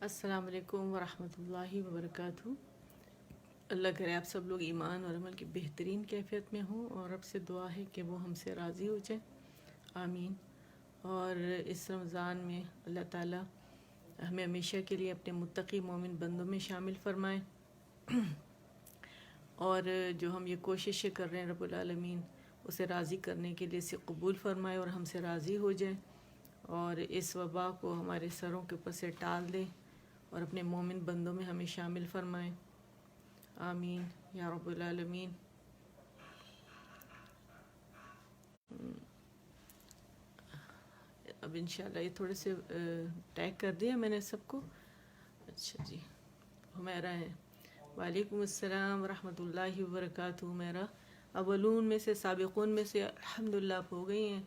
السلام علیکم ورحمۃ اللہ وبرکاتہ۔ اللہ کرے آپ سب لوگ ایمان اور عمل کی بہترین کیفیت میں ہوں، اور رب سے دعا ہے کہ وہ ہم سے راضی ہو جائیں، آمین۔ اور اس رمضان میں اللہ تعالیٰ ہمیں ہمیشہ کے لیے اپنے متقی مومن بندوں میں شامل فرمائیں، اور جو ہم یہ کوششیں کر رہے ہیں رب العالمین اسے راضی کرنے کے لیے اسے قبول فرمائے اور ہم سے راضی ہو جائیں، اور اس وبا کو ہمارے سروں کے اوپر سے ٹال دیں اور اپنے مومن بندوں میں ہمیں شامل فرمائیں، آمین یا رب العالمین۔ اب انشاءاللہ یہ تھوڑے سے ٹیگ کر دیا میں نے سب کو۔ اچھا جی، حمیرہ ہے، وعلیکم السلام ورحمۃ اللہ وبرکاتہ۔ حمیرہ اولون میں سے، سابقون میں سے الحمدللہ آپ ہو گئی ہیں،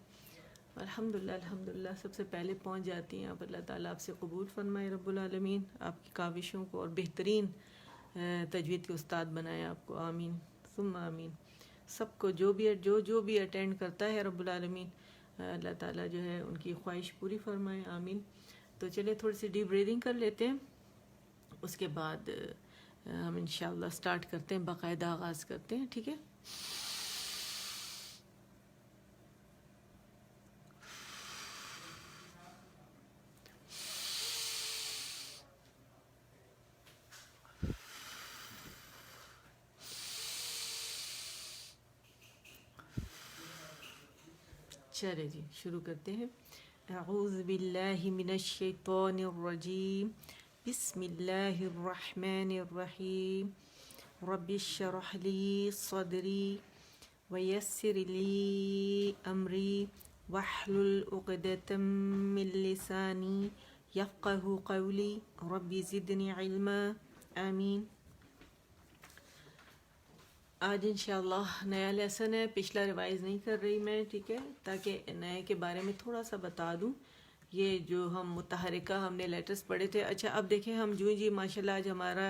الحمدللہ الحمدللہ سب سے پہلے پہنچ جاتی ہیں آپ۔ اللہ تعالیٰ آپ سے قبول فرمائے رب العالمین، آپ کی کاوشوں کو، اور بہترین تجوید کے استاد بنائے آپ کو، آمین ثم آمین۔ سب کو جو بھی اٹینڈ کرتا ہے رب العالمین اللہ تعالیٰ جو ہے ان کی خواہش پوری فرمائے، آمین۔ تو چلے تھوڑی سی ڈیپ بریدنگ کر لیتے ہیں، اس کے بعد ہم انشاءاللہ سٹارٹ کرتے ہیں، باقاعدہ آغاز کرتے ہیں، ٹھیک ہے۔ چلے جی شروع کرتے ہیں۔ اعوذ باللہ من الشیطان الرجیم، بسم اللہ الرحمن الرحیم، رب اشرح لی صدری ویسر لی امری واحلل عقدۃ من لسانی یفقہ قولی، رب زدنی علما، آمین۔ آج انشاءاللہ نیا لیسن ہے، پچھلا ریوائز نہیں کر رہی میں، ٹھیک ہے، تاکہ نئے کے بارے میں تھوڑا سا بتا دوں۔ یہ جو ہم متحرکہ ہم نے لیٹرز پڑھے تھے، اچھا اب دیکھیں ہم جی ماشاءاللہ آج ہمارا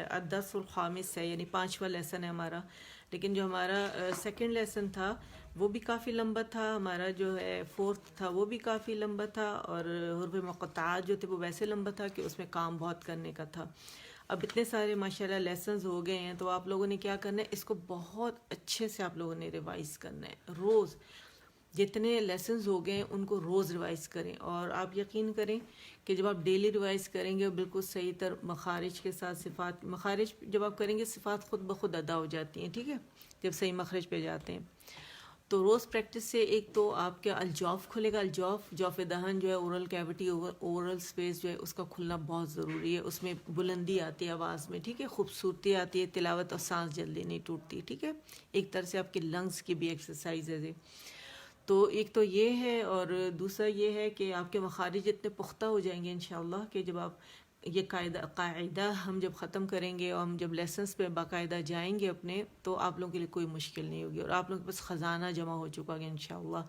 الدرس الخامس ہے، یعنی 5واں لیسن ہے ہمارا، لیکن جو ہمارا سیکنڈ لیسن تھا وہ بھی کافی لمبا تھا، ہمارا جو ہے فورتھ تھا وہ بھی کافی لمبا تھا، اور حروف مقطعات جو تھے وہ ویسے لمبا تھا کہ اس میں کام بہت کرنے کا تھا۔ اب اتنے سارے ماشاءاللہ لیسنز ہو گئے ہیں، تو آپ لوگوں نے کیا کرنا ہے، اس کو بہت اچھے سے آپ لوگوں نے ریوائز کرنا ہے، روز جتنے لیسنز ہو گئے ہیں ان کو روز ریوائز کریں، اور آپ یقین کریں کہ جب آپ ڈیلی ریوائز کریں گے بالکل صحیح تر مخارج کے ساتھ، صفات مخارج جب آپ کریں گے صفات خود بخود ادا ہو جاتی ہیں، ٹھیک ہے، جب صحیح مخرج پہ جاتے ہیں۔ تو روز پریکٹس سے ایک تو آپ کا الجوف کھلے گا، جوف دہن جو ہے اورل کیوٹی، اورل سپیس جو ہے اس کا کھلنا بہت ضروری ہے، اس میں بلندی آتی ہے آواز میں، ٹھیک ہے، خوبصورتی آتی ہے تلاوت، اور سانس جلدی نہیں ٹوٹتی، ٹھیک ہے، ایک طرح سے آپ کے لنگز کی بھی ایکسرسائز ہے۔ تو ایک تو یہ ہے، اور دوسرا یہ ہے کہ آپ کے مخارج اتنے پختہ ہو جائیں گے انشاءاللہ کہ جب آپ یہ قاعدہ ہم جب ختم کریں گے اور ہم جب لیسنس پہ باقاعدہ جائیں گے اپنے، تو آپ لوگوں کے لیے کوئی مشکل نہیں ہوگی، اور آپ لوگوں کے پاس خزانہ جمع ہو چکا ہے انشاءاللہ۔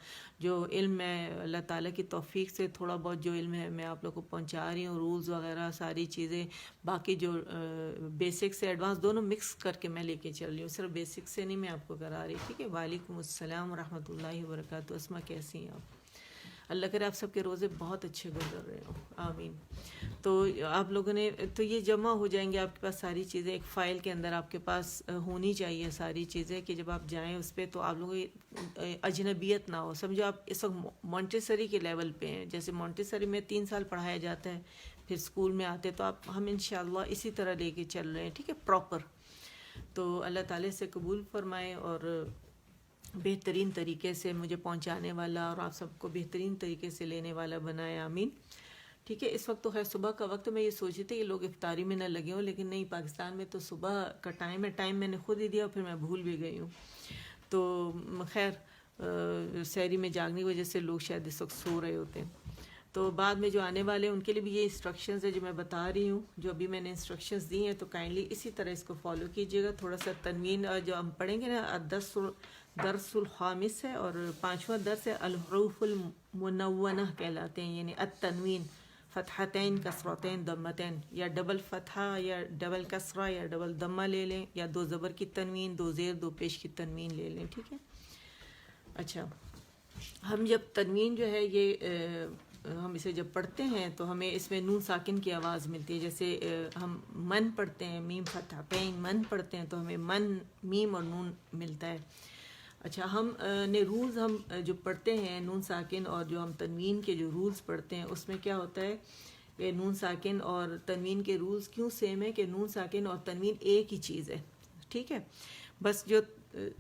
جو علم ہے اللہ تعالیٰ کی توفیق سے تھوڑا بہت جو علم ہے میں آپ لوگوں کو پہنچا رہی ہوں، رولز وغیرہ ساری چیزیں، باقی جو بیسک سے ایڈوانس دونوں مکس کر کے میں لے کے چل رہی ہوں، صرف بیسک سے نہیں میں آپ کو کرا رہی، ٹھیک ہے۔ وعلیکم السلام ورحمۃ اللہ وبرکاتہ۔ اسما کیسی ہیں آپ؟ اللہ کرے آپ سب کے روزے بہت اچھے گزر رہے ہوں، آمین۔ تو آپ لوگوں نے تو یہ جمع ہو جائیں گے آپ کے پاس ساری چیزیں، ایک فائل کے اندر آپ کے پاس ہونی چاہیے ساری چیزیں، کہ جب آپ جائیں اس پہ تو آپ لوگوں کی اجنبیت نہ ہو، سمجھو آپ اس وقت مونٹیسری کے لیول پہ ہیں، جیسے مونٹیسری میں 3 سال پڑھایا جاتا ہے، پھر اسکول میں آتے، تو آپ ہم انشاءاللہ اسی طرح لے کے چل رہے ہیں، ٹھیک ہے، پراپر۔ تو اللہ تعالیٰ سے قبول فرمائے اور بہترین طریقے سے مجھے پہنچانے والا اور آپ سب کو بہترین طریقے سے لینے والا بنائے، آمین، ٹھیک ہے۔ اس وقت تو خیر صبح کا وقت، میں یہ سوچی تھی کہ لوگ افطاری میں نہ لگے ہوں، لیکن نہیں، پاکستان میں تو صبح کا ٹائم ہے، ٹائم میں نے خود ہی دیا اور پھر میں بھول بھی گئی ہوں، تو خیر سحری میں جاگنے کی وجہ سے لوگ شاید اس وقت سو رہے ہوتے ہیں۔ تو بعد میں جو آنے والے ہیں ان کے لیے بھی یہ انسٹرکشنز ہے جو میں بتا رہی ہوں، جو ابھی میں نے انسٹرکشنز دی ہیں، تو کائنڈلی اسی طرح اس کو فالو کیجیے گا۔ تھوڑا سا تنوین جو ہم پڑھیں گے نا، درس الخامس ہے، اور 5واں درس ہے، الحروف المنونہ کہلاتے ہیں، یعنی التنوین، فتحتین، کسرتین، ضمتین، یا ڈبل فتحہ یا ڈبل کسرہ یا ڈبل ضمہ لے لیں، یا 2 زبر کی تنوین، 2 زیر 2 پیش کی تنوین لے لیں، ٹھیک ہے۔ اچھا، ہم جب تنوین جو ہے یہ ہم اسے جب پڑھتے ہیں تو ہمیں اس میں نون ساکن کی آواز ملتی ہے. جیسے ہم من پڑھتے ہیں، میم فتح پین من پڑھتے ہیں تو ہمیں من میم اور نون ملتا ہے. اچھا، ہم نے رولز ہم جو پڑھتے ہیں نون ساکن اور جو ہم تنوین کے جو رولز پڑھتے ہیں اس میں کیا ہوتا ہے کہ نون ساکن اور تنوین کے رولز کیوں سیم ہے کہ نون ساکن اور تنوین ایک ہی چیز ہے. ٹھیک ہے، بس جو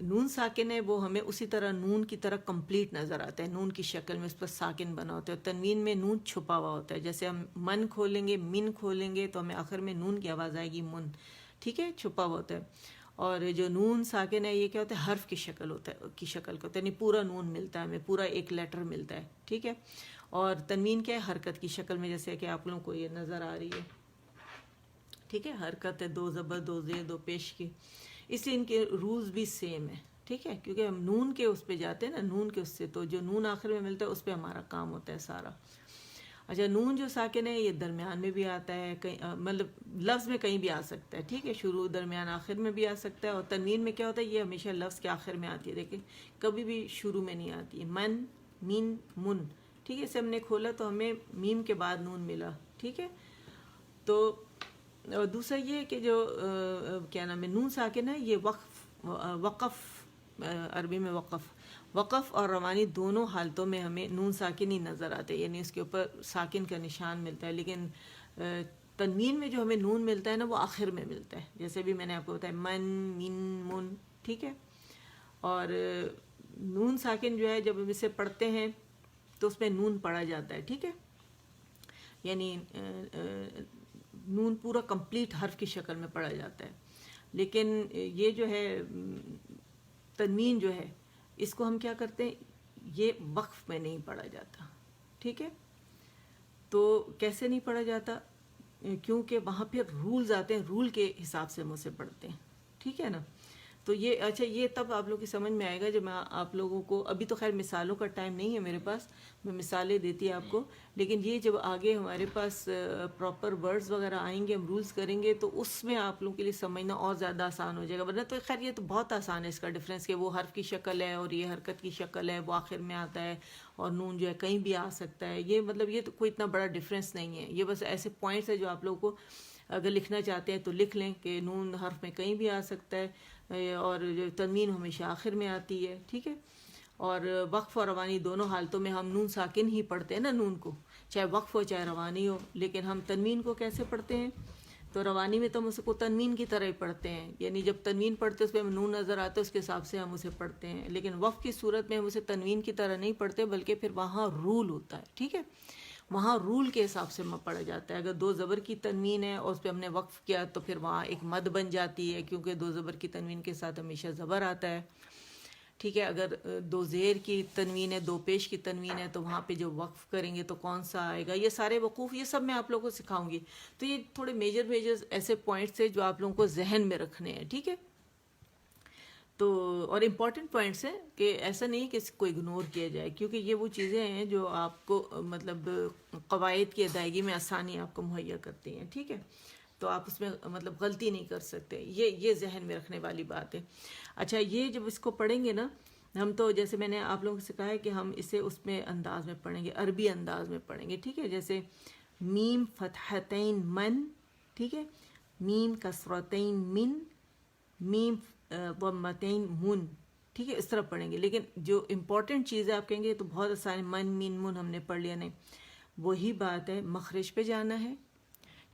نون ساکن ہے وہ ہمیں اسی طرح نون کی طرح کمپلیٹ نظر آتا ہے، نون کی شکل میں اس پر ساکن بنا ہوتا ہے. اور تنوین میں نون چھپا ہوا ہوتا ہے. جیسے ہم من کھولیں گے، من کھولیں گے تو ہمیں آخر میں نون کی آواز آئے گی من. ٹھیک ہے، چھپا ہوا ہوتا ہے. اور جو نون ساکن ہے یہ کیا ہوتا ہے، حرف کی شکل ہوتا ہے، کی شکل کا ہوتا ہے، یعنی پورا نون ملتا ہے ہمیں، پورا ایک لیٹر ملتا ہے. ٹھیک ہے، اور تنوین کیا ہے، حرکت کی شکل میں، جیسے کہ آپ لوگوں کو یہ نظر آ رہی ہے. ٹھیک ہے، حرکت ہے، 2 زبر 2 زیر 2 پیش کی، اس لیے ان کے رولز بھی سیم ہے. ٹھیک ہے، کیونکہ ہم نون کے اس پہ جاتے ہیں نا، نون کے اس سے، تو جو نون آخر میں ملتا ہے اس پہ ہمارا کام ہوتا ہے سارا. اچھا، نون جو ساکن ہے یہ درمیان میں بھی آتا ہے، کہیں مطلب لفظ میں کہیں بھی آ سکتا ہے. ٹھیک ہے، شروع درمیان آخر میں بھی آ سکتا ہے. اور تنوین میں کیا ہوتا ہے، یہ ہمیشہ لفظ کے آخر میں آتی ہے، لیکن کبھی بھی شروع میں نہیں آتی ہے. من مین من. ٹھیک ہے، اسے ہم نے کھولا تو ہمیں میم کے بعد نون ملا. ٹھیک ہے، تو دوسرا یہ کہ جو کیا نام ہے، نون ساکن ہے یہ وقف عربی میں وقف اور روانی دونوں حالتوں میں ہمیں نون ساکن ہی نظر آتے ہیں، یعنی اس کے اوپر ساکن کا نشان ملتا ہے. لیکن تنوین میں جو ہمیں نون ملتا ہے نا وہ آخر میں ملتا ہے، جیسے بھی میں نے آپ کو بتایا من من من. ٹھیک ہے، اور نون ساکن جو ہے جب ہم اسے پڑھتے ہیں تو اس میں نون پڑھا جاتا ہے. ٹھیک ہے، یعنی نون پورا کمپلیٹ حرف کی شکل میں پڑھا جاتا ہے. لیکن یہ جو ہے تنوین جو ہے اس کو ہم کیا کرتے ہیں، یہ وقف میں نہیں پڑھا جاتا. ٹھیک ہے، تو کیسے نہیں پڑھا جاتا، کیونکہ وہاں پہ رولز آتے ہیں، رول کے حساب سے ہم اسے پڑھتے ہیں. ٹھیک ہے نا، تو یہ اچھا یہ تب آپ لوگ کی سمجھ میں آئے گا جب میں آپ لوگوں کو، ابھی تو خیر مثالوں کا ٹائم نہیں ہے میرے پاس، میں مثالیں دیتی آپ کو، لیکن یہ جب آگے ہمارے پاس پراپر ورڈز وغیرہ آئیں گے، ہم رولز کریں گے تو اس میں آپ لوگوں کے لیے سمجھنا اور زیادہ آسان ہو جائے گا. ورنہ تو خیر یہ تو بہت آسان ہے اس کا ڈفرینس، کہ وہ حرف کی شکل ہے اور یہ حرکت کی شکل ہے، وہ آخر میں آتا ہے اور نون جو ہے کہیں بھی آ سکتا ہے. یہ مطلب یہ تو کوئی اتنا بڑا ڈفرینس نہیں ہے، یہ بس ایسے پوائنٹس ہے جو آپ لوگوں کو اگر لکھنا چاہتے ہیں تو لکھ لیں کہ نون حرف میں کہیں بھی آ سکتا ہے اور جو تنوین ہمیشہ آخر میں آتی ہے. ٹھیک ہے، اور وقف اور روانی دونوں حالتوں میں ہم نون ساکن ہی پڑھتے ہیں نا، نون کو چاہے وقف ہو چاہے روانی ہو. لیکن ہم تنوین کو کیسے پڑھتے ہیں، تو روانی میں تو ہم اس کو تنوین کی طرح ہی پڑھتے ہیں، یعنی جب تنوین پڑھتے اس پہ ہمیں نون نظر آتا ہے اس کے حساب سے ہم اسے پڑھتے ہیں. لیکن وقف کی صورت میں ہم اسے تنوین کی طرح نہیں پڑھتے، بلکہ پھر وہاں رول ہوتا ہے. ٹھیک ہے، وہاں رول کے حساب سے پڑھا جاتا ہے. اگر 2 زبر کی تنوین ہے اور اس پہ ہم نے وقف کیا تو پھر وہاں ایک مد بن جاتی ہے، کیونکہ 2 زبر کی تنوین کے ساتھ ہمیشہ زبر آتا ہے. ٹھیک ہے، اگر 2 زیر کی تنوین ہے، 2 پیش کی تنوین ہے تو وہاں پہ جو وقف کریں گے تو کون سا آئے گا، یہ سارے وقوف یہ سب میں آپ لوگوں کو سکھاؤں گی. تو یہ تھوڑے میجر ایسے پوائنٹس ہیں جو آپ لوگوں کو ذہن میں رکھنے ہیں. ٹھیک ہے، تو اور امپورٹنٹ پوائنٹس ہیں کہ ایسا نہیں کہ اس کو اگنور کیا جائے، کیونکہ یہ وہ چیزیں ہیں جو آپ کو مطلب قواعد کی ادائیگی میں آسانی آپ کو مہیا کرتی ہیں. ٹھیک ہے، تو آپ اس میں مطلب غلطی نہیں کر سکتے، یہ ذہن میں رکھنے والی بات ہے. اچھا، یہ جب اس کو پڑھیں گے نا ہم، تو جیسے میں نے آپ لوگوں سے کہا ہے کہ ہم اسے اس میں انداز میں پڑھیں گے، عربی انداز میں پڑھیں گے. ٹھیک ہے، جیسے میم فتحتین من، ٹھیک ہے، میم کسرتین من، میم ضمتین من. ٹھیک ہے، اس طرح پڑھیں گے. لیکن جو امپورٹنٹ چیز ہے آپ کہیں گے تو بہت آسان، من مین من ہم نے پڑھ لیا. نہیں، وہی بات ہے، مخرج پہ جانا ہے،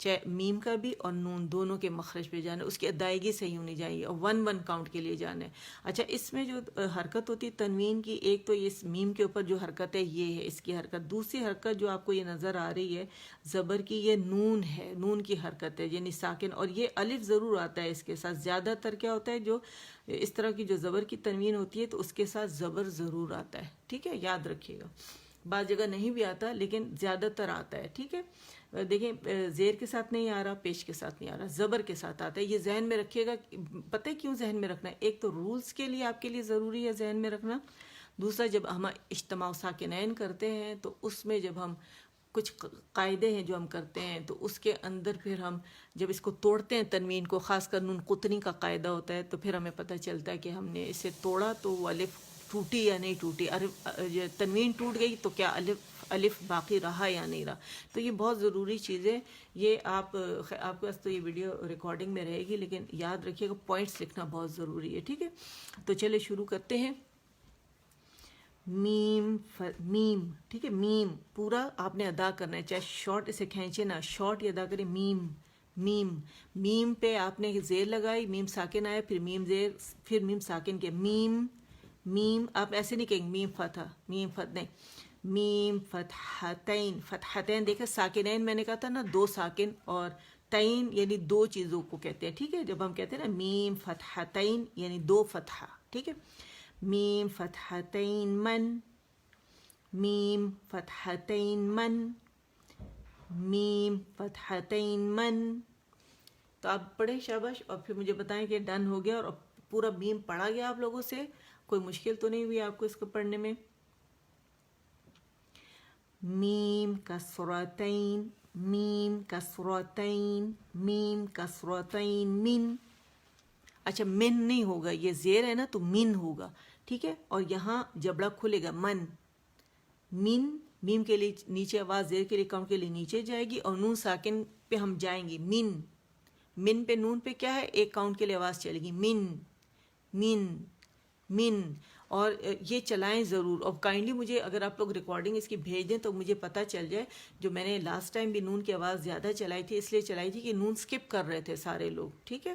چاہے میم کا بھی اور نون دونوں کے مخرج پہ جانا ہے، اس کی ادائیگی صحیح ہونی چاہیے اور 1 کاؤنٹ کے لیے جانا ہے. اچھا، اس میں جو حرکت ہوتی ہے تنوین کی، ایک تو اس میم کے اوپر جو حرکت ہے یہ ہے اس کی حرکت. دوسری حرکت جو آپ کو یہ نظر آ رہی ہے زبر کی، یہ نون ہے، نون کی حرکت ہے، یعنی ساکن. اور یہ الف ضرور آتا ہے اس کے ساتھ. زیادہ تر کیا ہوتا ہے جو اس طرح کی جو زبر کی تنوین ہوتی ہے تو اس کے ساتھ زبر ضرور آتا ہے. ٹھیک ہے، یاد رکھیے گا، بعض جگہ نہیں بھی آتا لیکن زیادہ تر آتا ہے. ٹھیک ہے، دیکھیں زیر کے ساتھ نہیں آ رہا، پیش کے ساتھ نہیں آ رہا، زبر کے ساتھ آتا ہے. یہ ذہن میں رکھیے گا. پتہ ہے کیوں ذہن میں رکھنا ہے؟ ایک تو رولز کے لیے آپ کے لیے ضروری ہے ذہن میں رکھنا. دوسرا، جب ہم اجتماع ساکنین کرتے ہیں تو اس میں جب ہم کچھ قاعدے ہیں جو ہم کرتے ہیں تو اس کے اندر پھر ہم جب اس کو توڑتے ہیں تنوین کو، خاص کر نون قطنی کا قاعدہ ہوتا ہے، تو پھر ہمیں پتہ چلتا ہے کہ ہم نے اسے توڑا تو وہ الف ٹوٹی یا نہیں ٹوٹی. تنوین ٹوٹ گئی تو کیا الف الف باقی رہا یا نہیں رہا. تو یہ بہت ضروری چیز ہے. یہ آپ کے پاس تو یہ ویڈیو ریکارڈنگ میں رہے گی، لیکن یاد رکھیے گا پوائنٹس لکھنا بہت ضروری ہے. ٹھیک ہے، تو چلے شروع کرتے ہیں. میم میم، ٹھیک ہے، میم پورا آپ نے ادا کرنا ہے، چاہے شارٹ اسے کھینچے نا، شارٹ ہی ادا کریں. میم میم، میم پہ آپ نے زیر لگائی، میم ساکن آیا، پھر میم زیر، پھر میم ساکن کے میم. میم آپ ایسے نہیں کہیں گے میم فتح، میم فتح نہیں، میم فتحتین. فتحتین دیکھیں ساکنین میں نے کہا تھا نا، دو ساکن، اور تین یعنی دو چیزوں کو کہتے ہیں. ٹھیک ہے، جب ہم کہتے ہیں نا میم فتحتین یعنی دو فتحہ. ٹھیک ہے، میم فتحتین من، میم فتحتین من، میم فتحتین من. تو آپ پڑھیں شاباش، اور پھر مجھے بتائیں کہ ڈن ہو گیا اور پورا میم پڑھا گیا آپ لوگوں سے، کوئی مشکل تو نہیں ہوئی آپ کو اس کو پڑھنے میں. میم کسرتین، میم کسرتین، میم کسرتین من. اچھا من نہیں ہوگا، یہ زیر ہے نا تو من ہوگا. ٹھیک ہے، اور یہاں جبڑا کھلے گا من. من، میم کے لیے نیچے آواز، زیر کے لیے کاؤنٹ کے لیے نیچے جائے گی، اور نون ساکن پہ ہم جائیں گے. من، من پہ نون پہ کیا ہے، ایک کاؤنٹ کے لیے آواز چلے گی. من من من. اور یہ چلائیں ضرور، اور کائنڈلی مجھے اگر آپ لوگ ریکارڈنگ اس کی بھیج دیں تو مجھے پتہ چل جائے. جو میں نے لاسٹ ٹائم بھی نون کی آواز زیادہ چلائی تھی، اس لیے چلائی تھی کہ نون سکپ کر رہے تھے سارے لوگ. ٹھیک ہے،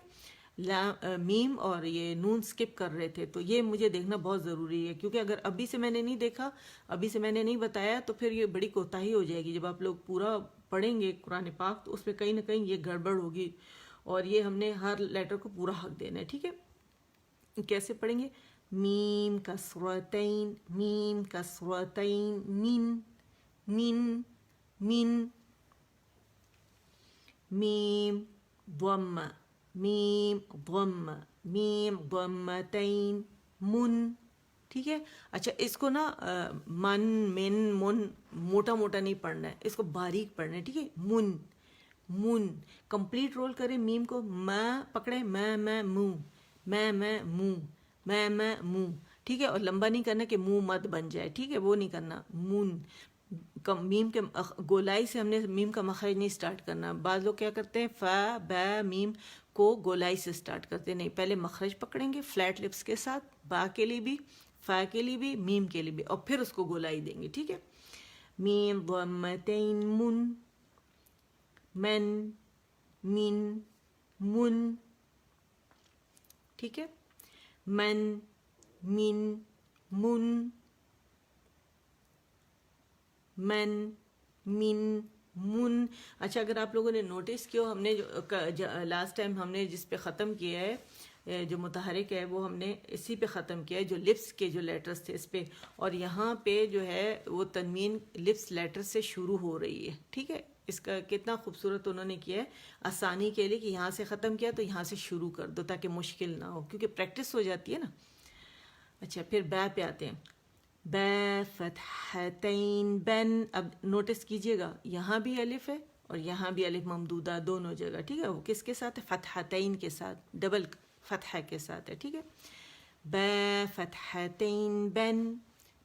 میم اور یہ نون سکپ کر رہے تھے، تو یہ مجھے دیکھنا بہت ضروری ہے، کیونکہ اگر ابھی سے میں نے نہیں دیکھا، ابھی سے میں نے نہیں بتایا، تو پھر یہ بڑی کوتاہی ہو جائے گی. جب آپ لوگ پورا پڑھیں گے قرآن پاک تو اس میں کہیں نہ کہیں یہ گڑبڑ ہوگی، اور یہ ہم نے ہر لیٹر کو پورا حق دینا ہے. ٹھیک ہے، کیسے پڑھیں گے؟ میم کسرتین، میم کسرتین من، من من. میم ضم، میم ضم، میم ضمتین من. ٹھیک ہے. اچھا اس کو نا من من من موٹا موٹا نہیں پڑھنا ہے، اس کو باریک پڑھنا ہے. ٹھیک ہے، من من. کمپلیٹ رول کریں میم کو، میں پکڑے، میں منہ، میں منہ، میں منہ. ٹھیک ہے، اور لمبا نہیں کرنا کہ منہ مت بن جائے. ٹھیک ہے، وہ نہیں کرنا. من، میم کے گولائی سے ہم نے میم کا مخرج نہیں سٹارٹ کرنا. بعض لوگ کیا کرتے ہیں فا با میم کو گولائی سے سٹارٹ کرتے، نہیں، پہلے مخرج پکڑیں گے فلیٹ لپس کے ساتھ، با کے لیے بھی، فا کے لیے بھی، میم کے لیے بھی، اور پھر اس کو گولائی دیں گے. ٹھیک ہے، میم ضمتین من، من من من. ٹھیک ہے، من من من، من من من. اچھا اگر آپ لوگوں نے نوٹس کیا، ہم نے جو لاسٹ ٹائم ہم نے جس پہ ختم کیا ہے، جو متحرک ہے وہ ہم نے اسی پہ ختم کیا ہے، جو لپس کے جو لیٹرز تھے اس پہ، اور یہاں پہ جو ہے وہ تنوین لپس لیٹر سے شروع ہو رہی ہے. ٹھیک ہے، اس کا کتنا خوبصورت انہوں نے کیا ہے آسانی کے لیے، کہ یہاں سے ختم کیا تو یہاں سے شروع کر دو تاکہ مشکل نہ ہو، کیونکہ پریکٹس ہو جاتی ہے نا. اچھا پھر با پہ آتے ہیں. با فتحتین بن. اب نوٹس کیجئے گا یہاں بھی الف ہے اور یہاں بھی الف ممدودہ دونوں جگہ. ٹھیک ہے، وہ کس کے ساتھ ہے؟ فتحتین کے ساتھ، ڈبل فتحہ کے ساتھ ہے. ٹھیک ہے، با فتحتین بن،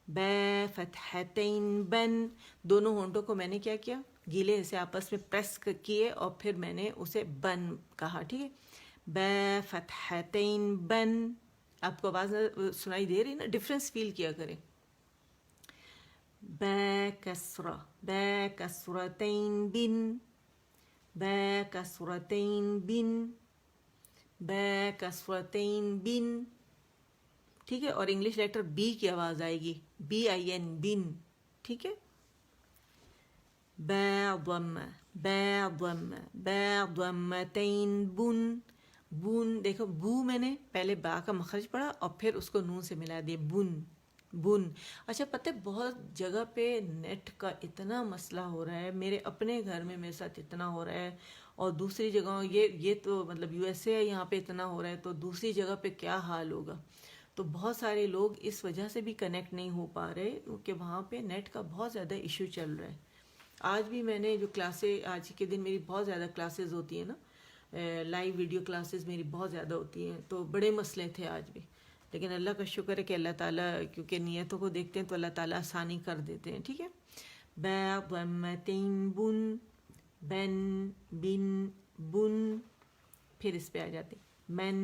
با فتحتین بن. دونوں ہونٹوں کو میں نے کیا کیا، گیلے سے آپس میں پریس کیے، اور پھر میں نے اسے بن کہا. ٹھیک ہے، با فتحتین بن. آپ کو آواز سنائی دے رہی نا، ڈفرینس فیل کیا کریں. با کسرہ، با کسرتین بن، با کسرتین بن، با کسرتین بن. ٹھیک ہے، اور انگلش لیٹر بی کی آواز آئے گی، بی آئی این، بن. ٹھیک ہے، با ضم، با ضم، با ضمتین بن. بن دیکھو، بو میں نے پہلے با کا مخرج پڑھا اور پھر اس کو نون سے ملا دیا، بن بن. اچھا پتہ ہے بہت جگہ پہ نیٹ کا اتنا مسئلہ ہو رہا ہے، میرے اپنے گھر میں میرے ساتھ اتنا ہو رہا ہے، اور دوسری جگہوں یہ تو مطلب یو ایس اے ہے، یہاں پہ اتنا ہو رہا ہے، تو دوسری جگہ پہ کیا حال ہوگا. تو بہت سارے لوگ اس وجہ سے بھی کنیکٹ نہیں ہو پا رہے کہ وہاں پہ نیٹ کا بہت زیادہ ایشو چل رہا ہے. آج بھی میں نے جو کلاسیں، آج کے دن میری بہت زیادہ کلاسز ہوتی ہیں نا، لائیو ویڈیو کلاسز میری بہت زیادہ ہوتی ہیں، تو بڑے مسئلے تھے آج بھی. لیکن اللہ کا شکر ہے کہ اللہ تعالیٰ کیونکہ نیتوں کو دیکھتے ہیں تو اللہ تعالیٰ آسانی کر دیتے ہیں. ٹھیک ہے، با ضمتین بن، بن بن بن. پھر اس پہ آ جاتے من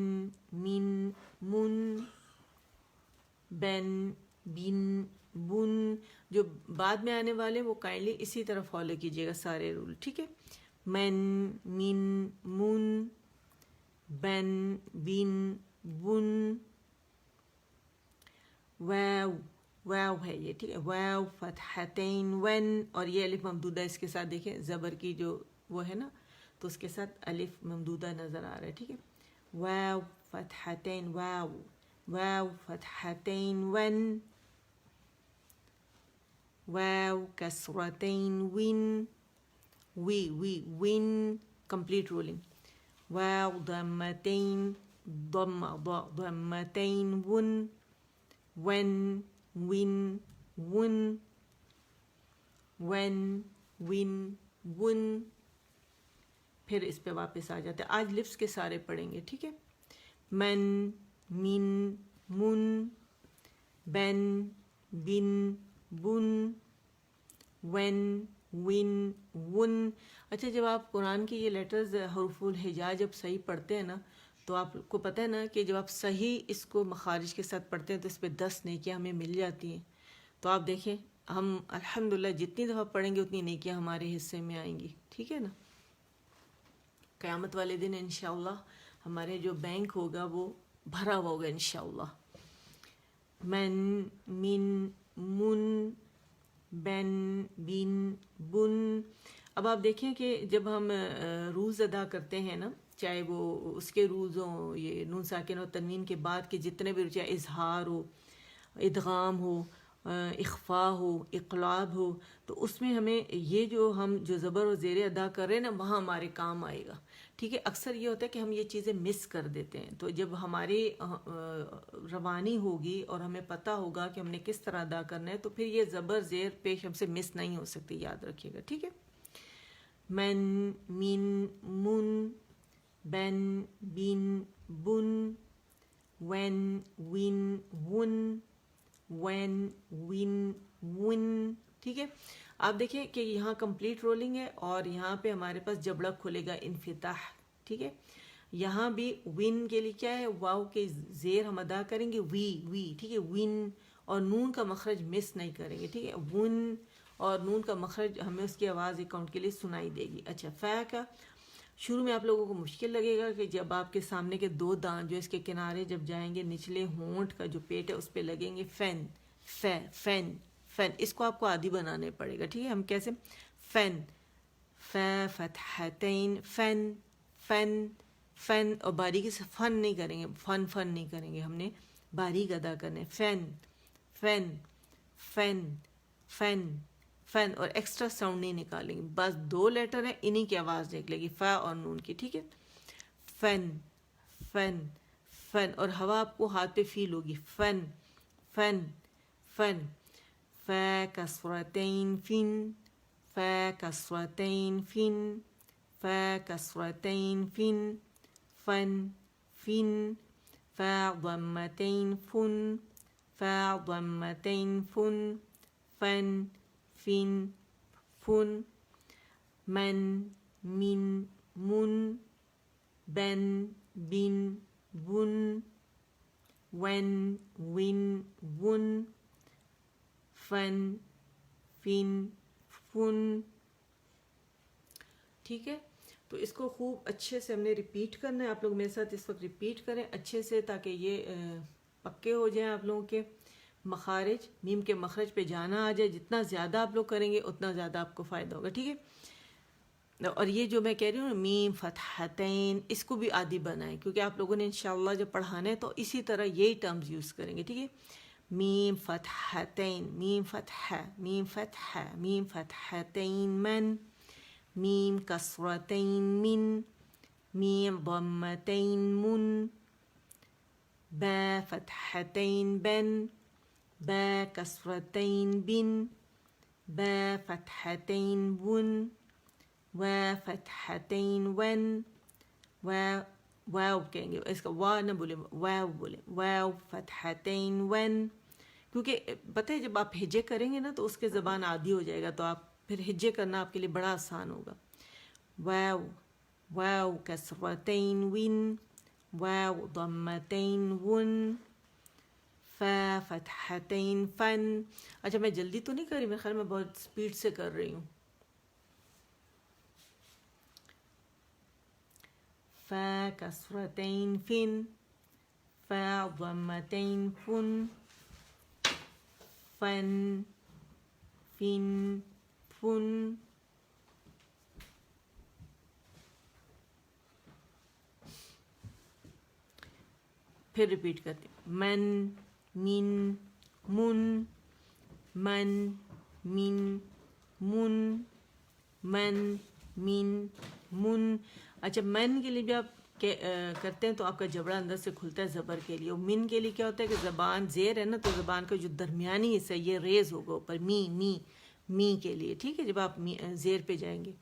من من، بن بن بن. جو بعد میں آنے والے وہ کائنڈلی اسی طرح فالو کیجیے گا سارے رول، ٹھیک ہے. من من من، بن بن بن. واو، واو ہے یہ، ٹھیک ہے. واو فتحتین ون، اور یہ الف ممدودہ اس کے ساتھ دیکھیں زبر کی جو وہ ہے نا تو اس کے ساتھ الف ممدودہ نظر آ رہا ہے، ٹھیک ہے. واو فتحتین واو، واو فتحتین ون. واو کسرتین ون، وی وی ون کمپلیٹ رولنگ. واو ضمتین ضم ضمتین ون، ون ون ون، ون ون ون. پھر اس پہ واپس آ جاتے ہیں. آج لفظ کے سارے پڑھیں گے، ٹھیک ہے. من من من، بن بن بن، ون ون ون. اچھا، جب آپ قرآن کی یہ لیٹرز حروف الہجا جب صحیح پڑھتے ہیں نا تو آپ کو پتہ ہے نا کہ جب آپ صحیح اس کو مخارج کے ساتھ پڑھتے ہیں تو اس پہ 10 نیکیاں ہمیں مل جاتی ہیں. تو آپ دیکھیں ہم الحمدللہ جتنی دفعہ پڑھیں گے اتنی نیکیاں ہمارے حصے میں آئیں گی، ٹھیک ہے نا. قیامت والے دن انشاءاللہ ہمارے جو بینک ہوگا وہ بھرا ہوا ہوگا انشاءاللہ. من من من، بن بن بن. اب آپ دیکھیں کہ جب ہم روز ادا کرتے ہیں نا، چاہے وہ اس کے روز ہوں، یہ نون ساکن اور تنوین کے بعد کے جتنے بھی، چاہے اظہار ہو، ادغام ہو، اخفاء ہو، اقلاب ہو، تو اس میں ہمیں یہ جو ہم جو زبر و زیر ادا کر رہے ہیں نا وہاں ہمارے کام آئے گا، ٹھیک ہے. اکثر یہ ہوتا ہے کہ ہم یہ چیزیں مس کر دیتے ہیں. تو جب ہماری روانی ہوگی اور ہمیں پتہ ہوگا کہ ہم نے کس طرح ادا کرنا ہے تو پھر یہ زبر زیر پیش ہم سے مس نہیں ہو سکتی، یاد رکھیے گا، ٹھیک ہے. من من من، بن بن بن، ون ون ون، ون ون ون. ٹھیک ہے. آپ دیکھیں کہ یہاں کمپلیٹ رولنگ ہے اور یہاں پہ ہمارے پاس جبڑا کھلے گا انفتاح. ٹھیک ہے. یہاں بھی ون کے لیے کیا ہے، واو کے زیر ہم ادا کریں گے وی وی. ٹھیک ہے. ون اور نون کا مخرج مس نہیں کریں گے. ٹھیک ہے. ون اور نون کا مخرج ہمیں اس کی آواز اکاؤنٹ کے لیے سنائی دے گی. اچھا، فا کا شروع میں آپ لوگوں کو مشکل لگے گا کہ جب آپ کے سامنے کے دو دان جو اس کے کنارے جب جائیں گے نچلے ہونٹ کا جو پیٹ ہے اس پہ لگیں گے فین فے فین فین. اس کو آپ کو عادی بنانے پڑے گا. ٹھیک ہے. ہم کیسے فین فا فتحتین فین فین فین، اور باریکی سے فن نہیں کریں گے، فن فن نہیں کریں گے، ہم نے باریک ادا کرنے. Fan fan fan fan fan, اور ایکسٹرا ساؤنڈ نہیں نکالیں گے. بس دو لیٹر ہیں انہی کی آواز نکلے گی، فا اور نون کی. ٹھیک ہے. فین فین فین، اور ہوا آپ کو ہاتھ پہ فیل ہوگی. Fan fan fan. فا کسرتین فن فا کسرتین فن فا کسرتین فن فن فن. فا ضمتین فن فا ضمتین فن فن فن فن. من من من، بن بن بن، ون ون ون، فن فن فن. ٹھیک ہے. تو اس کو خوب اچھے سے ہم نے ریپیٹ کرنا ہے. آپ لوگ میرے ساتھ اس وقت ریپیٹ کریں اچھے سے تاکہ یہ پکے ہو جائیں آپ لوگوں کے مخارج. میم کے مخرج پہ جانا آ جائے. جتنا زیادہ آپ لوگ کریں گے اتنا زیادہ آپ کو فائدہ ہوگا. ٹھیک ہے. اور یہ جو میں کہہ رہی ہوں میم فتحتین، اس کو بھی عادی بنائیں کیونکہ آپ لوگوں نے انشاءاللہ جب پڑھانا ہے تو اسی طرح یہی ٹرمز یوز کریں گے. ٹھیک ہے. میم فتحتین میم فتح میم فتح میم فتحتین من، میم کسرتین من، میم ضمتین من، با فتحتین بن، با کسرتین بن، با فتحتین ون، و فتحتین ون، واو کہیں گے، اس کا وا نہ بولے، واو بولے. واو فتحتین ون، کیونکہ پتہ ہے جب آپ ہجے کریں گے نا تو اس کے زبان عادی ہو جائے گا، تو آپ پھر ہجے کرنا آپ کے لیے بڑا آسان ہوگا. واو واو کسرتین ون، واو ضمتین ون، فا فتحتین فن. اچھا میں جلدی تو نہیں کر رہی، میرے خیال میں بہت سپیڈ سے کر رہی ہوں. فا کسرتین فن، فا ضمتین فن، فن فن فن. پھر ریپیٹ کرتے ہیں، من من من، من من من، من من من. اچھا من کے لیے بھی آپ کرتے ہیں تو آپ کا جبڑا اندر سے کھلتا ہے زبر کے لیے. اور من کے لیے کیا ہوتا ہے کہ زبان زیر ہے نا، تو زبان کا جو درمیانی حصہ یہ ریز ہوگا اوپر، می می می کے لیے. ٹھیک ہے، جب آپ زیر پہ جائیں گے.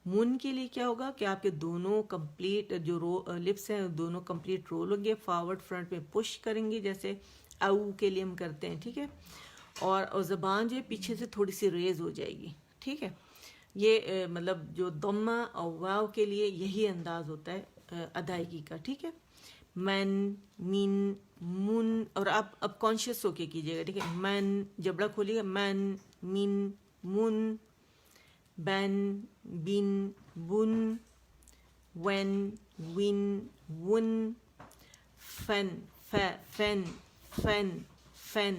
من کے لیے کیا ہوگا کہ آپ کے دونوں کمپلیٹ جو لپس ہیں دونوں کمپلیٹ رول ہوں گے، فارورڈ فرنٹ میں پش کریں گے جیسے او کے لیے ہم کرتے ہیں. ٹھیک ہے، اور زبان جو ہے پیچھے سے تھوڑی سی ریز ہو جائے گی. ٹھیک ہے، یہ مطلب جو ضمہ اور واو کے لیے یہی انداز ہوتا ہے ادائیگی کا. ٹھیک ہے، من من من. اور آپ اب کانشیس ہو کے کیجیے گا. ٹھیک ہے، من جبڑا کھولیے گا، من من من، بن بن بن، ون ون ون، فن فن فن فن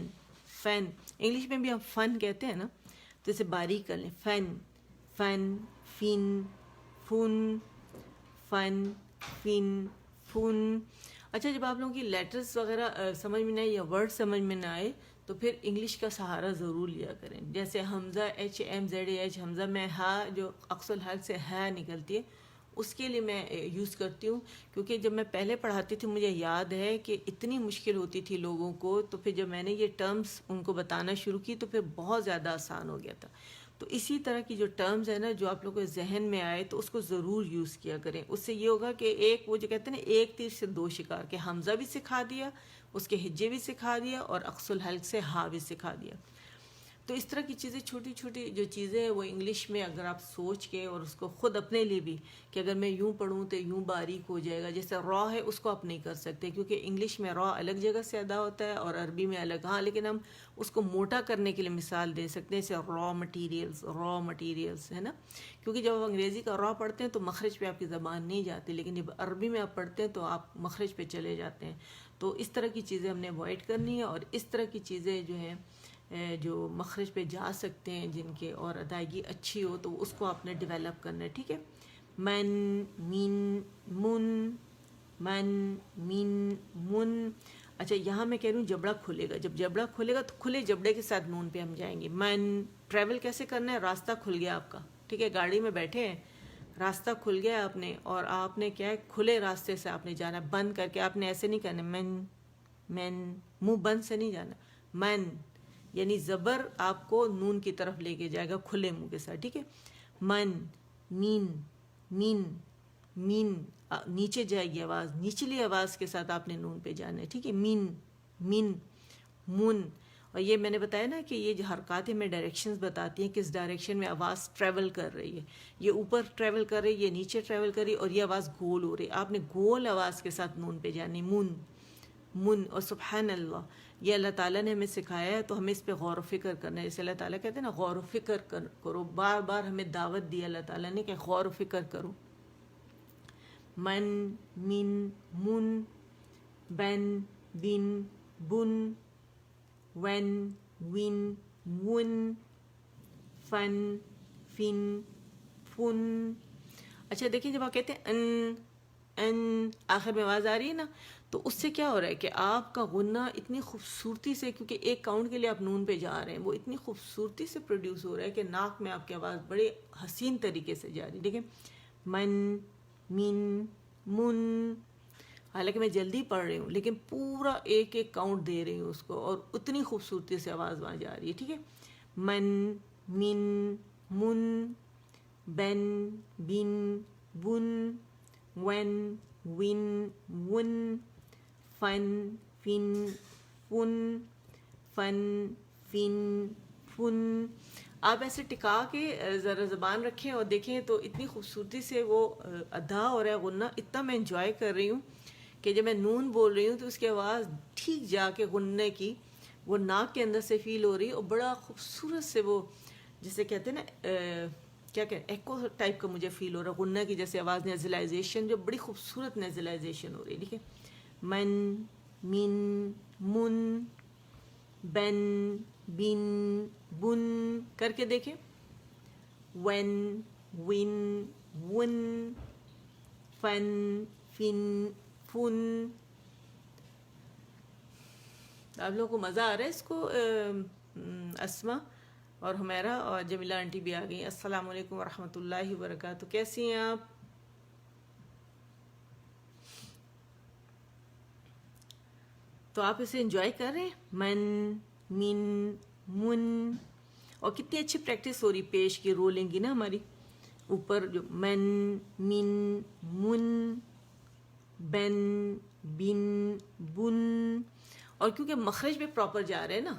فن. انگلش میں بھی ہم فن کہتے ہیں نا، تو اسے باریک کر لیں، فن فن فن فن، فن فن فن. اچھا جب آپ لوگوں کی لیٹرز وغیرہ سمجھ میں نہ آئے یا ورڈ سمجھ میں نہ آئے تو پھر انگلش کا سہارا ضرور لیا کریں. جیسے Hamza H M Z A H, Hamza میں ہا جو اقص الحلق سے ہا نکلتی ہے، اس کے لیے میں یوز کرتی ہوں. کیونکہ جب میں پہلے پڑھاتی تھی مجھے یاد ہے کہ اتنی مشکل ہوتی تھی لوگوں کو، تو پھر جب میں نے یہ ٹرمز ان کو بتانا شروع کی تو پھر بہت زیادہ آسان ہو گیا تھا. تو اسی طرح کی جو ٹرمز ہے نا جو آپ لوگوں کے ذہن میں آئے تو اس کو ضرور یوز کیا کریں. اس سے یہ ہوگا کہ ایک وہ جو کہتے ہیں نا ایک تیر سے دو شکار، کہ حمزہ بھی سکھا دیا، اس کے ہجے بھی سکھا دیا، اور اقص الحلق سے ہا بھی سکھا دیا. تو اس طرح کی چیزیں چھوٹی چھوٹی جو چیزیں ہیں وہ انگلش میں اگر آپ سوچ کے اور اس کو خود اپنے لیے بھی کہ اگر میں یوں پڑھوں تو یوں باریک ہو جائے گا. جیسے را ہے اس کو آپ نہیں کر سکتے کیونکہ انگلش میں را الگ جگہ سے ادا ہوتا ہے اور عربی میں الگ. ہاں لیکن ہم اس کو موٹا کرنے کے لیے مثال دے سکتے ہیں، جیسے را مٹیریلز ہے نا. کیونکہ جب آپ انگریزی کا را پڑھتے ہیں تو مخرج پہ آپ کی زبان نہیں جاتی، لیکن جب عربی میں آپ پڑھتے ہیں تو آپ مخرج پہ چلے جاتے ہیں. تو اس طرح کی چیزیں ہم نے اوائڈ کرنی ہے، اور اس طرح کی چیزیں جو ہیں جو مخرج پہ جا سکتے ہیں جن کے اور ادائیگی اچھی ہو تو اس کو آپ نے ڈیولپ کرنا ہے. ٹھیک ہے، من من من، من من من. اچھا یہاں میں کہہ رہی ہوں جبڑا کھلے گا، جب جبڑا کھلے گا تو کھلے جبڑے کے ساتھ نون پہ ہم جائیں گے. من ٹریول کیسے کرنا ہے، راستہ کھل گیا آپ کا. ٹھیک ہے، گاڑی میں بیٹھے ہیں، راستہ کھل گیا آپ نے، اور آپ نے کیا ہے کھلے راستے سے آپ نے جانا. بند کر کے آپ نے ایسے نہیں کرنا، من من منہ بند سے نہیں جانا. من یعنی زبر آپ کو نون کی طرف لے کے جائے گا کھلے منہ کے ساتھ. ٹھیک ہے، من مین مین مین، نیچے جائے گی آواز، نیچلی آواز کے ساتھ آپ نے نون پہ جانا ہے. ٹھیک ہے، مین مین من. اور یہ میں نے بتایا نا کہ یہ جو حرکات ہیں میں ڈائریکشنز بتاتی ہیں کس ڈائریکشن میں آواز ٹریول کر رہی ہے. یہ اوپر ٹریول کر رہی ہے، یہ نیچے ٹریول کر رہی ہے، اور یہ آواز گول ہو رہی ہے. آپ نے گول آواز کے ساتھ نون پہ جانی، من من. اور سبحان اللہ یہ اللہ تعالیٰ نے ہمیں سکھایا ہے تو ہمیں اس پہ غور و فکر کرنا ہے. جیسے اللہ تعالیٰ کہتے ہیں نا غور و فکر کرو، بار بار ہمیں دعوت دی اللہ تعالیٰ نے کہ غور و فکر کرو. من من من، بن بن بن، ون ون ون، فن فن فن. اچھا دیکھیں جب آپ کہتے ہیں ان آخر میں آواز آ رہی ہے نا، تو اس سے کیا ہو رہا ہے کہ آپ کا غنہ اتنی خوبصورتی سے، کیونکہ ایک کاؤنٹ کے لیے آپ نون پہ جا رہے ہیں، وہ اتنی خوبصورتی سے پروڈیوس ہو رہا ہے کہ ناک میں آپ کی آواز بڑے حسین طریقے سے جا رہی ہے. دیکھیں من من من، حالانکہ میں جلدی پڑھ رہی ہوں لیکن پورا ایک ایک کاؤنٹ دے رہی ہوں اس کو، اور اتنی خوبصورتی سے آواز وہاں جا رہی ہے. ٹھیک ہے، من من من، بن بن بن، ون ون ون، فن فن فن، فن فن فن. آپ ایسے ٹکا کے ذرا زبان رکھیں اور دیکھیں تو اتنی خوبصورتی سے وہ ادا ہو رہا ہے غنہ. اتنا میں انجوائے کر رہی ہوں کہ جب میں نون بول رہی ہوں تو اس کی آواز ٹھیک جا کے غنے کی وہ ناک کے اندر سے فیل ہو رہی ہے اور بڑا خوبصورت سے وہ جسے کہتے ہیں نا کیا کہ ایکو ٹائپ کا مجھے فیل ہو رہا ہے غنہ کی جیسے آواز. نیزلائزیشن جو بڑی خوبصورت نیزلائزیشن ہو رہی ہے. ٹھیک ہے من من من بن بن بن کر کے دیکھیں. وین ون ون فن فن فن. آپ لوگوں کو مزہ آ رہا ہے اس کو. اسما اور حمیرہ اور جمیلہ آنٹی بھی آ گئی. السلام علیکم ورحمۃ اللہ وبرکاتہ. کیسی ہیں آپ؟ تو آپ اسے انجوائے کر رہے ہیں. من من من. اور کتنی اچھی پریکٹس ہو رہی پیش کی رولنگ کی نا ہماری اوپر. جو من من من بن بن بن. اور کیونکہ مخرج بھی پراپر جا رہے ہیں نا.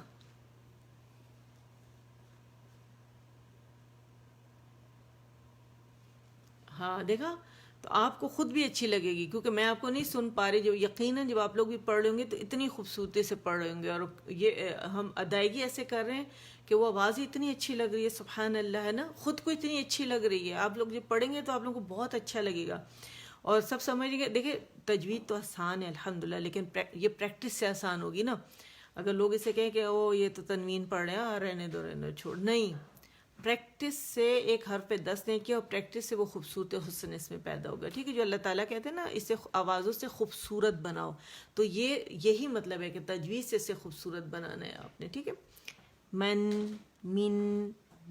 ہاں دیکھا تو آپ کو خود بھی اچھی لگے گی کیونکہ میں آپ کو نہیں سن پا رہی. جو یقیناً جب آپ لوگ بھی پڑھ رہے ہوں گے تو اتنی خوبصورتی سے پڑھ رہے ہوں گے. اور یہ ہم ادائیگی ایسے کر رہے ہیں کہ وہ آواز ہی اتنی اچھی لگ رہی ہے. سبحان اللہ ہے نا. خود کو اتنی اچھی لگ رہی ہے. آپ لوگ جب پڑھیں گے تو آپ لوگوں کو بہت اچھا لگے گا اور سب سمجھیں گے. دیکھیں تجوید تو آسان ہے الحمدللہ لیکن یہ پریکٹس سے آسان ہوگی نا. اگر لوگ اسے کہیں کہ او یہ تو تنوین پڑھ رہے ہیں رہنے دو چھوڑ. نہیں, پریکٹس سے ایک حرف پہ 10 نہیں کیا اور پریکٹس سے وہ خوبصورت حسن اس میں پیدا ہوگا. ٹھیک ہے. جو اللہ تعالیٰ کہتے ہیں نا اسے آوازوں سے خوبصورت بناؤ, تو یہی مطلب ہے کہ تجوید سے اسے خوبصورت بنانا ہے آپ نے. ٹھیک ہے. من من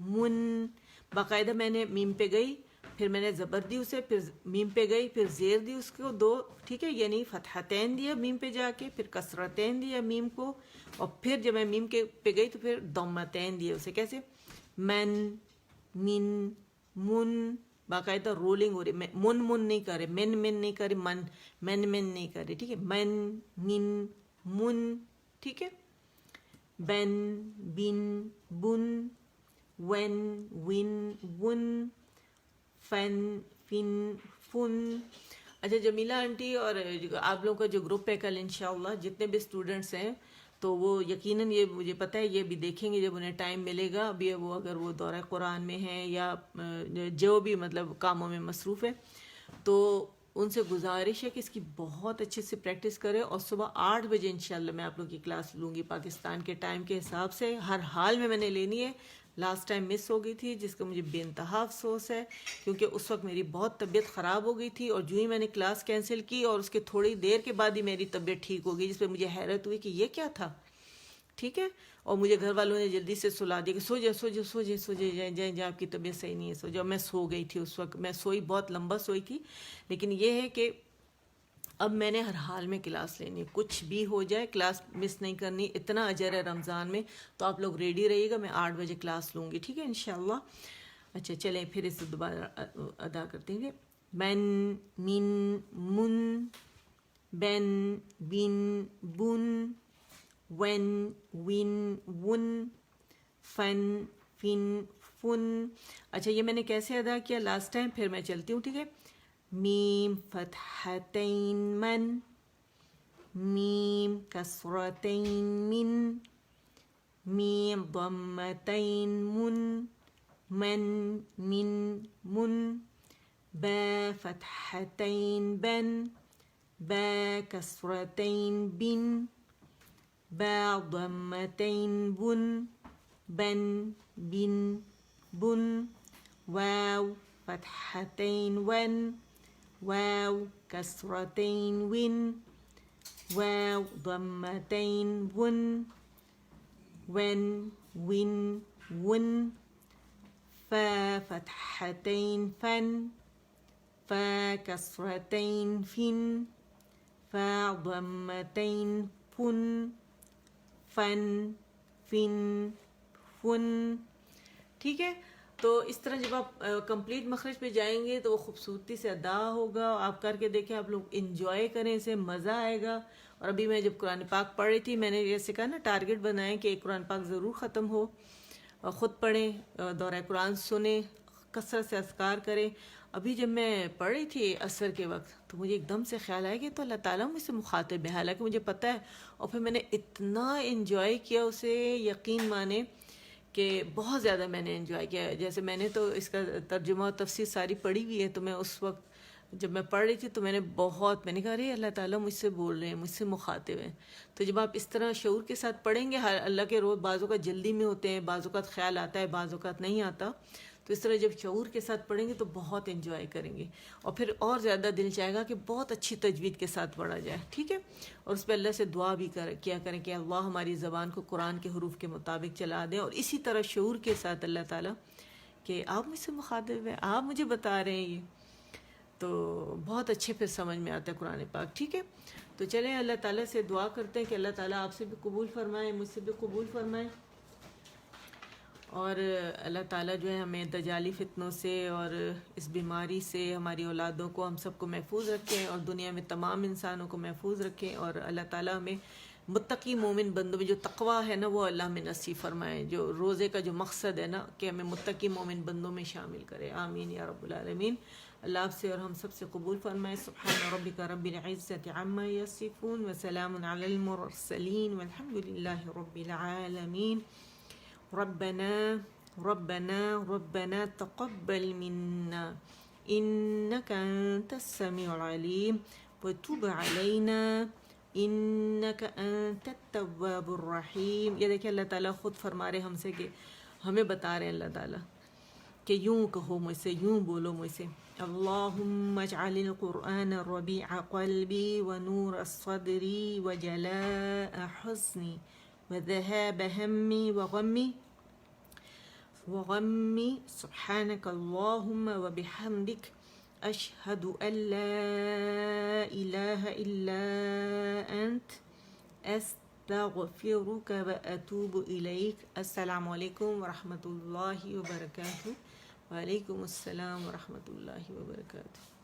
من. باقاعدہ میں نے میم پہ گئی, پھر میں نے زبر دی اسے, پھر میم پہ گئی, پھر زیر دی اس کو 2. ٹھیک ہے. یعنی فتحتین دیا میم پہ جا کے, پھر کسرتین دیا میم کو, اور پھر جب میں میم کے پہ گئی تو پھر ضمتین دیا اسے. کیسے؟ من من من. باقاعدہ رولنگ ہو رہی. من من نہیں کر رہے, من من نہیں کر رہے, من من من نہیں کر رہے. ٹھیک ہے. من من من. ٹھیک ہے. بن بن بن ون ون ون فن فن فن. اچھا جمیلہ آنٹی اور آپ لوگوں کا جو گروپ ہے کل انشاءاللہ جتنے بھی اسٹوڈنٹس ہیں تو وہ یقیناً یہ مجھے پتہ ہے یہ بھی دیکھیں گے جب انہیں ٹائم ملے گا. ابھی وہ اگر وہ دورہ قرآن میں ہیں یا جو بھی مطلب کاموں میں مصروف ہے تو ان سے گزارش ہے کہ اس کی بہت اچھے سے پریکٹس کرے. اور صبح 8 بجے انشاءاللہ میں آپ لوگوں کی کلاس لوں گی پاکستان کے ٹائم کے حساب سے. ہر حال میں نے لینی ہے. لاسٹ ٹائم مس ہو گئی تھی جس کا مجھے بے انتہا افسوس ہے کیونکہ اس وقت میری بہت طبیعت خراب ہو گئی تھی اور جو ہی میں نے کلاس کینسل کی اور اس کے تھوڑی دیر کے بعد ہی میری طبیعت ٹھیک ہو گئی, جس پہ مجھے حیرت ہوئی کہ یہ کیا تھا. ٹھیک ہے. اور مجھے گھر والوں نے جلدی سے سلا دیا کہ سو جائے سو جائے سو جائے سو جائے جائیں آپ کی طبیعت صحیح نہیں ہے سو جاؤ. میں سو گئی تھی اس وقت. میں سوئی بہت لمبا سوئی تھی. لیکن یہ ہے کہ اب میں نے ہر حال میں کلاس لینی ہے, کچھ بھی ہو جائے کلاس مس نہیں کرنی. اتنا اجر ہے رمضان میں, تو آپ لوگ ریڈی رہیے گا. میں 8 بجے کلاس لوں گی. ٹھیک ہے انشاءاللہ. اچھا چلیں پھر اسے دوبارہ ادا کرتے ہیں. من من من بن بن بن ون ون ون فن فن فن. اچھا یہ میں نے کیسے ادا کیا لاسٹ ٹائم, پھر میں چلتی ہوں. ٹھیک ہے. میم فتحتین من, میم کسرتین من, میم ضمتین من, من من من, با فتحتین بن, با کسرتین بن, با ضمتین بن, بن بن بن, واو فتحتین ون, واو کسرتین ون, واو ضمتین ون, ون ون ون, فا فتحتین فن, فا کسرتین فن, فا ضمتین فن, فن فن فن. ٹھیک ہے. تو اس طرح جب آپ کمپلیٹ مخرج پہ جائیں گے تو وہ خوبصورتی سے ادا ہوگا. آپ کر کے دیکھیں, آپ لوگ انجوائے کریں اسے, مزہ آئے گا. اور ابھی میں جب قرآن پاک پڑھ رہی تھی میں نے جیسے کہا نا ٹارگٹ بنائیں کہ قرآن پاک ضرور ختم ہو، اور خود پڑھیں، دورہ قرآن سنیں، کثرت سے اذکار کریں۔ ابھی جب میں پڑھ رہی تھی عصر کے وقت تو مجھے ایک دم سے خیال آیا کہ تو اللہ تعالیٰ مجھ سے مخاطب ہے، حالانکہ مجھے پتہ ہے، اور پھر میں نے اتنا انجوائے کیا اسے، یقین مانے کہ بہت زیادہ میں نے انجوائے کیا۔ جیسے میں نے تو اس کا ترجمہ اور تفسیر ساری پڑھی ہوئی ہے، تو میں اس وقت جب میں پڑھ رہی تھی تو میں نے کہا ارے اللہ تعالیٰ مجھ سے بول رہے ہیں، مجھ سے مخاطب ہیں۔ تو جب آپ اس طرح شعور کے ساتھ پڑھیں گے، اللہ کے روز بعض اوقات جلدی میں ہوتے ہیں، بعض اوقات خیال آتا ہے، بعض اوقات نہیں آتا، تو اس طرح جب شعور کے ساتھ پڑھیں گے تو بہت انجوائے کریں گے، اور پھر اور زیادہ دل چاہے گا کہ بہت اچھی تجوید کے ساتھ پڑھا جائے، ٹھیک ہے؟ اور اس پہ اللہ سے دعا بھی کیا کریں کہ اللہ ہماری زبان کو قرآن کے حروف کے مطابق چلا دیں، اور اسی طرح شعور کے ساتھ اللہ تعالیٰ کہ آپ مجھ سے مخاطب ہیں، آپ مجھے بتا رہے ہیں، یہ تو بہت اچھے پھر سمجھ میں آتا ہے قرآن پاک، ٹھیک ہے؟ تو چلیں اللہ تعالیٰ سے دعا کرتے ہیں کہ اللہ تعالیٰ آپ سے بھی قبول فرمائے، مجھ سے بھی قبول فرمائے، اور اللہ تعالیٰ جو ہے ہمیں دجالی فتنوں سے اور اس بیماری سے ہماری اولادوں کو، ہم سب کو محفوظ رکھیں، اور دنیا میں تمام انسانوں کو محفوظ رکھیں، اور اللہ تعالیٰ ہمیں متقی مومن بندوں میں جو تقویٰ ہے نا وہ اللہ ہمیں نصیب فرمائے، جو روزے کا جو مقصد ہے نا کہ ہمیں متقی مومن بندوں میں شامل کرے، آمین یا رب العالمین۔ اللہ آپ سے اور ہم سب سے قبول فرمائے۔ سبحان ربک رب العزت عما یصفون وسلام علی المرسلین والحمد للہ رب العالمین۔ ربنا تقبل منا إنك أنت السميع العليم وتب علينا إنك أنت التواب الرحيم۔ یہ دیکھیں اللہ تعالیٰ خود فرما رہے ہم سے کہ ہمیں بتا رہے ہیں اللہ تعالیٰ کہ یوں کہو مجھ سے، یوں بولو مجھ سے، اللہم اجعل القرآن ربیع قلبی ونور صدری وجلاء حزنی وذهاب ہمی وغمی سبحانک اللہم وبحمدک اشہد ان لا الہ الا انت استغفرک واتوب الیک۔ السلام علیکم ورحمۃ اللہ وبرکاتہ۔ وعلیکم السلام ورحمۃ اللہ وبرکاتہ۔